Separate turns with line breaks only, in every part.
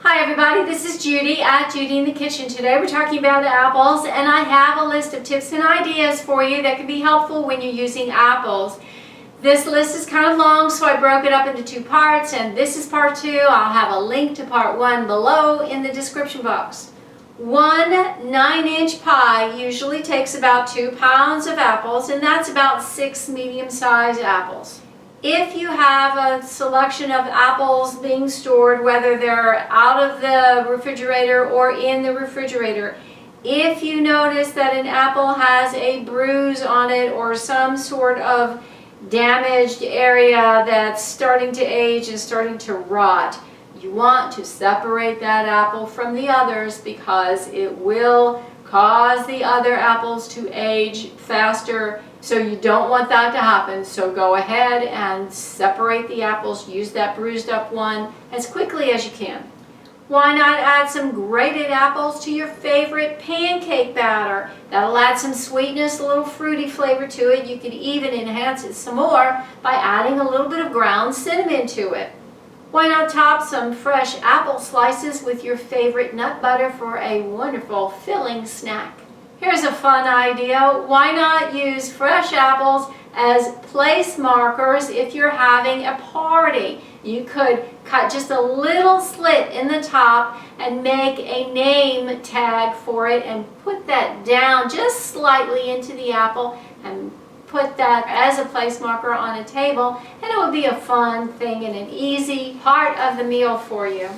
Hi everybody, this is Judy at Judy in the Kitchen. Today we're talking about apples, and I have a list of tips and ideas for you that can be helpful when you're using apples. This list is kind of long, so I broke it up into two parts, and this is part 2. I'll have a link to part 1 below in the description box. One 9-inch pie usually takes about 2 pounds of apples, and that's about 6 medium-sized apples. If you have a selection of apples being stored, whether they're out of the refrigerator or in the refrigerator, if you notice that an apple has a bruise on it or some sort of damaged area that's starting to age and starting to rot, you want to separate that apple from the others because it will cause the other apples to age faster. So you don't want that to happen. So go ahead and separate the apples. Use that bruised up one as quickly as you can. Why not add some grated apples to your favorite pancake batter? That'll add some sweetness, a little fruity flavor to it. You can even enhance it some more by adding a little bit of ground cinnamon to it. Why not top some fresh apple slices with your favorite nut butter for a wonderful filling snack? Here's a fun idea. Why not use fresh apples as place markers if you're having a party? You could cut just a little slit in the top and make a name tag for it and put that down just slightly into the apple and put that as a place marker on a table, and it would be a fun thing and an easy part of the meal for you.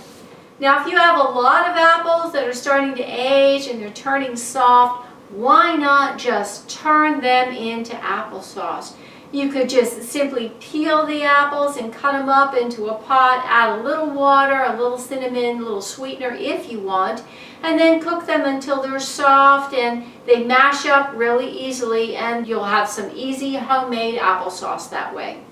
Now, if you have a lot of apples that are starting to age and they're turning soft, why not just turn them into applesauce? You could just simply peel the apples and cut them up into a pot, add a little water, a little cinnamon, a little sweetener if you want, and then cook them until they're soft and they mash up really easily, and you'll have some easy homemade applesauce that way.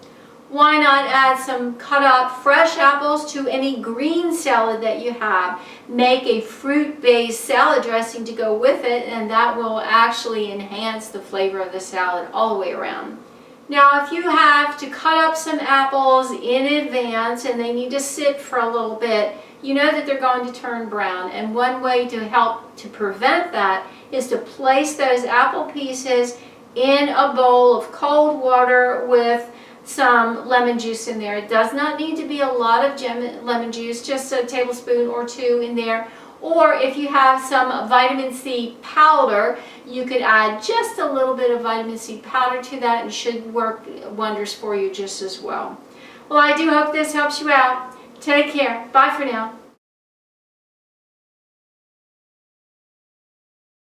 Why not add some cut up fresh apples to any green salad that you have? Make a fruit-based salad dressing to go with it, and that will actually enhance the flavor of the salad all the way around. Now, if you have to cut up some apples in advance and they need to sit for a little bit, you know that they're going to turn brown, and one way to help to prevent that is to place those apple pieces in a bowl of cold water with some lemon juice in there. It does not need to be a lot of lemon juice, just a tablespoon or 2 in there. Or if you have some vitamin C powder, you could add just a little bit of vitamin C powder to that, and should work wonders for you just as well. Well, I do hope this helps you out. Take care. Bye for now.